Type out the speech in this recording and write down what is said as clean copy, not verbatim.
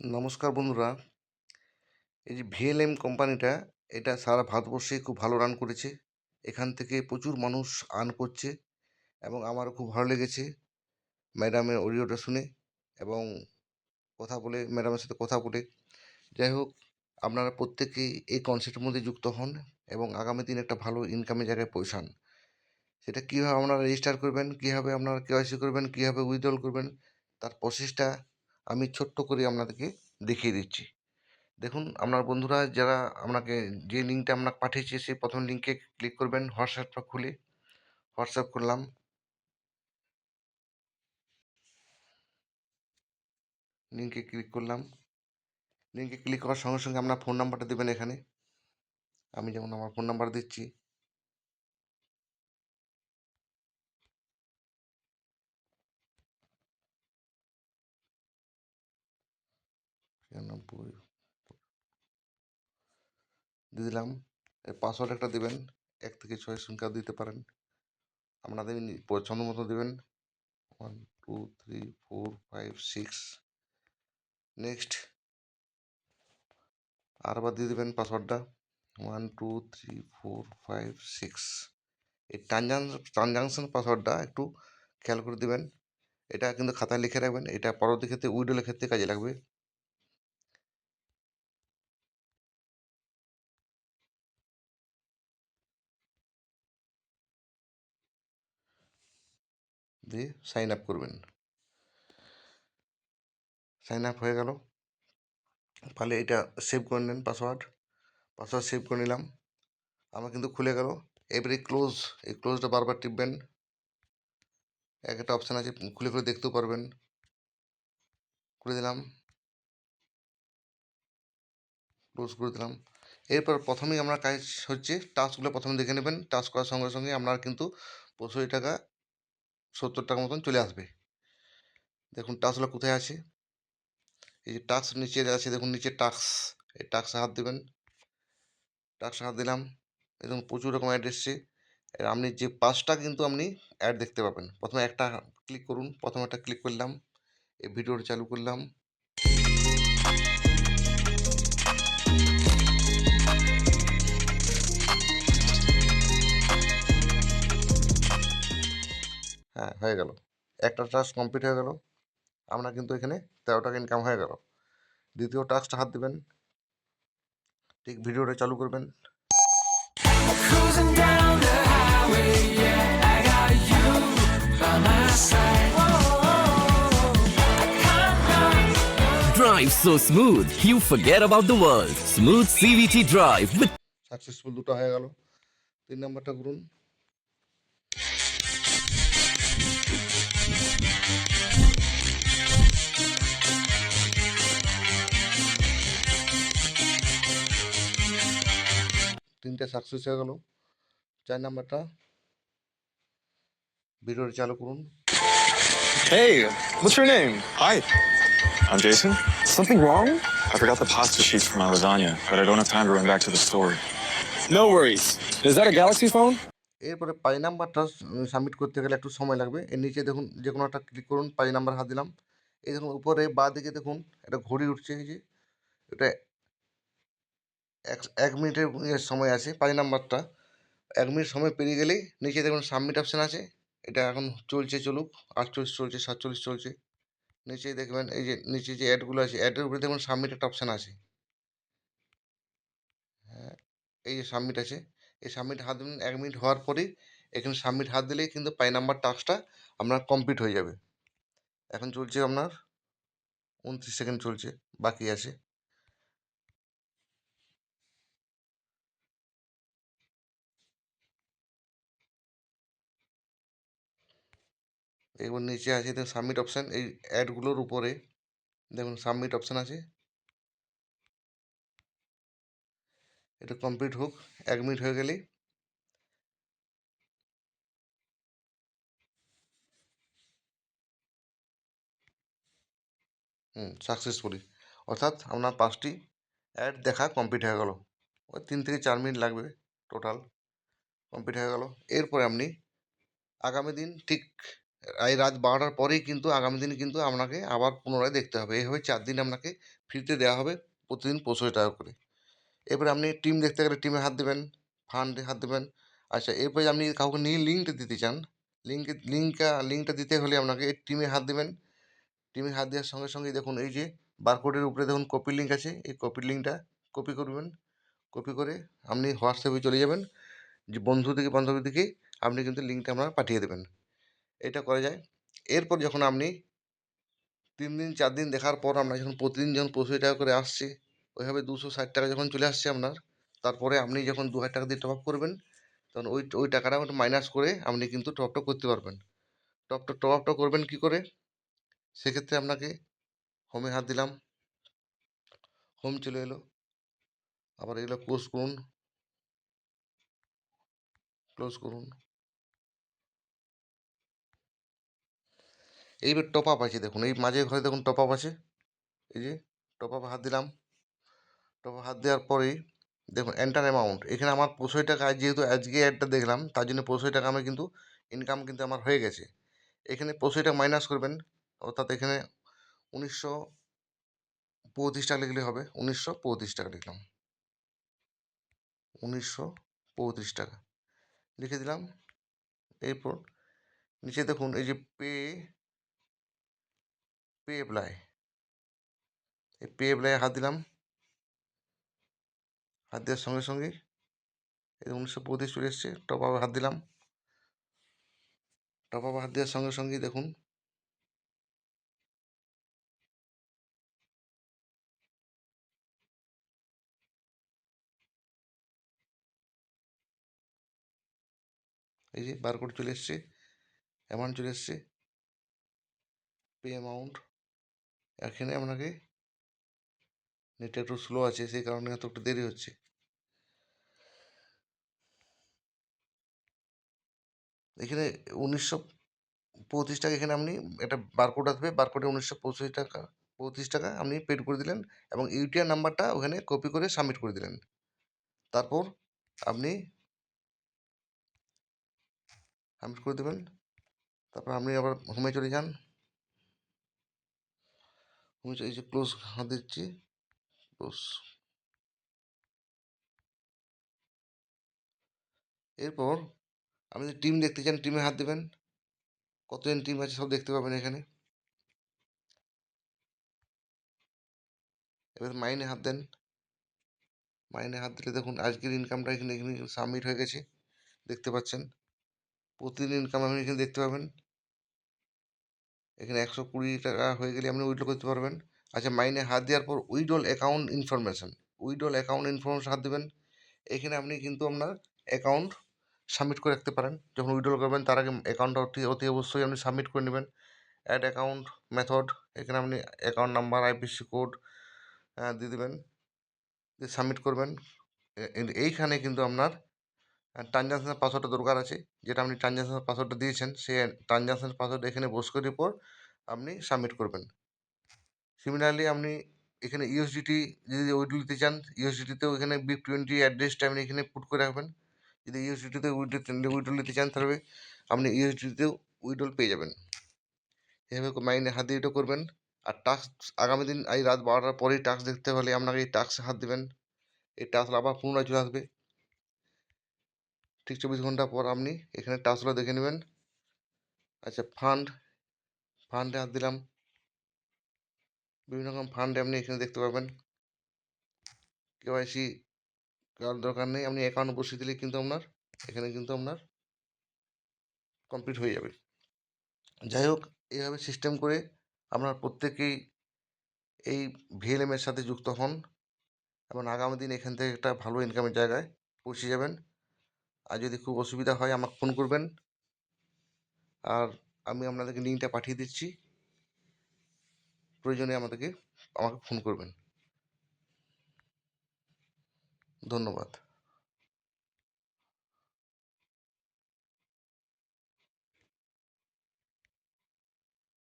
নমস্কার বন্ধুরা। এই যে ভিএলএম কোম্পানিটা, এটা সারা ভারতবর্ষে খুব ভালো রান করেছে। এখান থেকে প্রচুর মানুষ আর্ন করছে এবং আমারও খুব ভালো লেগেছে ম্যাডামের অডিওটা শুনে এবং ম্যাডামের সাথে কথা বলে। যাই হোক, আপনারা প্রত্যেকেই এই কনসেপ্টের মধ্যে যুক্ত হন এবং আগামী দিন একটা ভালো ইনকামের জায়গায় পৌঁছান। সেটা কীভাবে আপনারা রেজিস্টার করবেন, কীভাবে আপনারা কেওয়াইসি করবেন, কীভাবে উইথড্রল করবেন, তার প্রসেসটা আমি ছোট্ট করে আপনাদেরকে দেখিয়ে দিচ্ছি। দেখুন, আপনার বন্ধুরা যারা আপনাকে যে লিঙ্কটা আপনাকে পাঠিয়েছে সেই প্রথম লিঙ্কে ক্লিক করবেন। হোয়াটসঅ্যাপটা খুলে হোয়াটসঅ্যাপ করলাম, লিঙ্কে ক্লিক করলাম। লিঙ্কে ক্লিক করার সঙ্গে সঙ্গে আপনার ফোন নাম্বারটা দেবেন। এখানে আমি যেমন আমার ফোন নাম্বার দিচ্ছি, দিয়ে দিলাম। এর পাসওয়ার্ড একটা দেবেন, 1 থেকে 6 সংখ্যা দিতে পারেন, আপনাদের পছন্দ মতো দেবেন। 1 2 3 4 5 6। নেক্সট আরবার দিয়ে দেবেন পাসওয়ার্ডটা, 1 2 3 4 5 6। এই ট্রানজাকশন পাসওয়ার্ডটা একটু খেয়াল করে দেবেন। এটা কিন্তু খাতায় লিখে রাখবেন, এটা পরবর্তী ক্ষেত্রে উইড্রলের ক্ষেত্রে কাজে লাগবে। দিয়ে সাইন আপ করবেন। সাইন আপ হয়ে গেল, তাহলে এটা সেভ করে নেন। পাসওয়ার্ড সেভ করে নিলাম। আমার কিন্তু খুলে গেল। এবারে ক্লোজ, এই ক্লোজটা বারবার টিপবেন। একটা অপশান আছে, খুলে খুলে দেখতেও পারবেন। খুলে দিলাম, ক্লোজ করে দিলাম। এরপর প্রথমেই আমরা কাজ হচ্ছে টাস্কগুলো প্রথমে দেখে নেবেন। টাস্ক করার সঙ্গে সঙ্গে আপনার কিন্তু 65 টাকা 70 টাকা মতন চলে আসবে। দেখুন টাস্কগুলো কোথায় আছে। এই যে টাস্ক নিচে আছে, দেখুন নিচে টাস্ক, এই টাস্কে হাত দেবেন। টাস্কে হাত দিলাম, এবং প্রচুর রকম অ্যাড এসছে। আপনি যে 5টা কিন্তু আপনি অ্যাড দেখতে পাবেন। প্রথমে একটা ক্লিক করুন, প্রথমে একটা ক্লিক করলাম, এই ভিডিওটা চালু করলাম। হ্যাঁ, হয়ে গেল। একটা টাস্ক কমপ্লিট হয়ে গেল। আমরা কিন্তু এখানে 13 টাকা ইনকাম হয়ে গেল। দ্বিতীয় টাস্কটা হাত দেবেন, ঠিক ভিডিওটা চালু করবেন। Cruising down the highway, yeah, I got you by my side. Drive so smooth, you forget about the world. Smooth CVT drive with successful দুটো হয়ে গেল। 3 নাম্বারটা করুন। তিনটে সাকসেস হয়ে গেল। 4 নাম্বারটা ভিডিওটা চালু করুন। Hey, what's your name? Hi, I'm Jason. Something wrong? I forgot the pasta sheets for my lasagna, but I don't have time to run back to the store. No worries. Is that a Galaxy phone? এরপরে 5 নাম্বারটা submit করতে গেলে একটু সময় লাগবে। এর নিচে দেখুন যে কোনো একটা ক্লিক করুন, 5 নাম্বার হাত দিলাম। এই দেখুন উপরে বাঁ দিকে দেখুন একটা ঘড়ি উঠছে, এই যে এটা 1 মিনিটের সময় আছে। 5 নাম্বারটা 1 মিনিট সময় পেরিয়ে গেলেই নিচে দেখুন সাবমিট অপশান আছে। এটা এখন চলছে, চলুক। 48 চলছে, 47 চলছে। নিচে দেখবেন এই যে নিচে যে অ্যাডগুলো আছে, অ্যাডের উপরে দেখুন সাবমিট একটা অপশান আছে। হ্যাঁ, এই যে সাবমিট আছে, এই সাবমিট হাত দিন। 1 মিনিট হওয়ার পরেই এখানে সাবমিট হাত দিলেই কিন্তু 5 নাম্বার টাস্কটা আপনার কমপ্লিট হয়ে যাবে। এখন চলছে আপনার 29 সেকেন্ড চলছে, বাকি আছে। এবার নিচে আছে দেখুন সাবমিট অপশান, এই অ্যাডগুলোর উপরে দেখুন সাবমিট অপশান আছে। এটা কমপ্লিট হোক। 1 মিনিট হয়ে গেলেই সাকসেসফুলি, অর্থাৎ আপনার 5টি অ্যাড দেখা কমপ্লিট হয়ে গেল। ওই 3 থেকে 4 মিনিট লাগবে টোটাল। কমপ্লিট হয়ে গেল। এরপরে আপনি আগামী দিন ঠিক এই রাত 12টার পরেই কিন্তু আগামী দিন কিন্তু আপনাকে আবার পুনরায় দেখতে হবে। এইভাবে 4 দিন আপনাকে ফ্রিতে দেওয়া হবে, প্রতিদিন 65 টাকা করে। এরপরে আপনি টিম দেখতে গেলে টিমে হাত দেবেন, ফান্ডে হাত দেবেন। আচ্ছা, এরপরে আপনি কাউকে নিয়ে লিঙ্কটা দিতে চান, লিঙ্কটা দিতে হলে আপনাকে এই টিমে হাত দেবেন। টিমে হাত দেওয়ার সঙ্গে সঙ্গেই দেখুন এই যে বারকোডের উপরে দেখুন কপি লিঙ্ক আছে, এই কপি লিঙ্কটা কপি করবেন। কপি করে আপনি হোয়াটসঅ্যাপে চলে যাবেন, যে বন্ধু থেকে বান্ধবীদেরকে আপনি কিন্তু লিঙ্কটা আপনারা পাঠিয়ে দেবেন। এটা করা যায়। এরপর যখন আপনি 3 দিন 4 দিন দেখার পর আপনার যখন প্রতিদিন যখন 65 টাকা করে আসছে, ওইভাবে 260 টাকা যখন চলে আসছে আপনার, তারপরে আপনি যখন 2000 টাকা দিয়ে টপ আপ করবেন, তখন ওই টাকাটা মাইনাস করে আপনি কিন্তু টপ আপটা করতে পারবেন। টপ আপটা করবেন কী করে? সেক্ষেত্রে আপনাকে হোমে হাত দিলাম, হোম চলে এলো, আবার এগুলো ক্লোজ করুন, ক্লোজ করুন। এইবার টপ আপ আছে দেখুন, এই মাঝের ঘরে দেখুন টপ আপ আছে, এই যে টপ আপ হাত দিলাম। টপ আপ হাত দেওয়ার পরেই দেখুন এন্টার অ্যামাউন্ট, এখানে আমার 65 টাকা, যেহেতু আজকে অ্যাডটা দেখলাম তার জন্য 65 টাকা আমি কিন্তু ইনকাম কিন্তু আমার হয়ে গেছে। এখানে 65 টাকা মাইনাস করবেন, অর্থাৎ এখানে 1935 টাকা লিখলে হবে। 1935 টাকা লিখলাম, 1935 টাকা লিখে দিলাম। এরপর নিচে দেখুন এই যে পে অ্যাপ্লাই, এই পে অ্যাপ্লাই হাত দিলাম। হাত দেওয়ার সঙ্গে সঙ্গে এই 1935 চলে এসছে। টপ আপ হাত দিলাম। টপ আপ হাত দেওয়ার সঙ্গে সঙ্গেই দেখুন এই যে বারকোড চলে এসছে, অ্যামাউন্ট চলে এসছে, পে অ্যামাউন্ট। এখানে আপনাকে নেটটা একটু স্লো আছে, সেই কারণে এত একটু দেরি হচ্ছে। এখানে 1935 টাকা, এখানে আপনি একটা বারকোড আসবে, বারকোডে 1935 টাকা আপনি পেড করে দিলেন এবং ইউটিআর নাম্বারটা ওখানে কপি করে সাবমিট করে দিলেন। তারপর আপনি সাবমিট করে দেবেন। তারপর আপনি আবার হোমে চলে যান। এই যে ক্লোজ হাত দিচ্ছি, ক্লোজ। এরপর আপনি যদি টিম দেখতে চান, টিমে হাত দেবেন, কতজন টিম আছে সব দেখতে পাবেন এখানে। এবার মাইনে হাত দেন। মাইনে হাত দিলে দেখুন আজকের ইনকামটা এখানে এখানে সাবমিট হয়ে গেছে, দেখতে পাচ্ছেন। প্রতিদিন ইনকাম আপনি এখানে দেখতে পাবেন। এখানে 120 টাকা হয়ে গেলে আপনি উইথড্র করতে পারবেন। আচ্ছা, মাইনে হাত দেওয়ার পর withdrawal account information, withdrawal account information হাত দেবেন। এখানে আপনি কিন্তু আপনার অ্যাকাউন্ট সাবমিট করে রাখতে পারেন। যখন উইথড্রল করবেন তার আগে অ্যাকাউন্টটা অতি অবশ্যই আপনি সাবমিট করে নেবেন। অ্যাড অ্যাকাউন্ট মেথড, এখানে আপনি অ্যাকাউন্ট নাম্বার, আইপিসি কোড দিয়ে দেবেন, দিয়ে সাবমিট করবেন। এইখানে কিন্তু আপনার ট্রানজাকশান পাসওয়ার্ডটা দরকার আছে, যেটা আপনি ট্রানজাকশান পাসওয়ার্ডটা দিয়েছেন সেই ট্রানজাকশান পাসওয়ার্ড এখানে বস করার পর আপনি সাবমিট করবেন। সিমিলারলি আপনি এখানে ইউএসডিটি যদি উইথড্র নিতে চান, ইউএসডিটিতেও এখানে BIP20 অ্যাড্রেসটা আপনি এখানে পুট করে রাখবেন। যদি ইউএসডিটিতে উইথড্র নিতে চান তাহলে আপনি ইউএসডিটিতেও উইথড্রল পেয়ে যাবেন। এভাবে মাইনে হাত দিয়ে এটা করবেন। আর টাস্ক আগামী দিন এই রাত 12টার পরেই টাস্ক দেখতে হলে আপনাকে এই টাস্কে হাত দেবেন। এই টাস্ক আবার পুনরায় চলে আসবে। ঠিক 24 ঘন্টা পর আপনি এখানে টাস্কগুলো দেখে নেবেন। আচ্ছা, ফান্ডে হাত দিলাম। বিভিন্ন রকম ফান্ডে আপনি এখানে দেখতে পাবেন। কেওয়াইসি করার দরকার নেই, আপনি অ্যাকাউন্ট বসিয়ে দিলে কিন্তু আপনার এখানে কিন্তু আপনার কমপ্লিট হয়ে যাবে। যাই হোক, এইভাবে সিস্টেম করে আপনার প্রত্যেকেই এই ভিএলএম এর সাথে যুক্ত হন এবং আগামী দিন এখান থেকে একটা ভালো ইনকামের জায়গায় পৌঁছে যাবেন। আর যদি খুব অসুবিধা হয় আমাকে ফোন করবেন, আর আমি আপনাদেরকে লিঙ্কটা পাঠিয়ে দিচ্ছি, প্রয়োজনে আমাকে ফোন করবেন। ধন্যবাদ।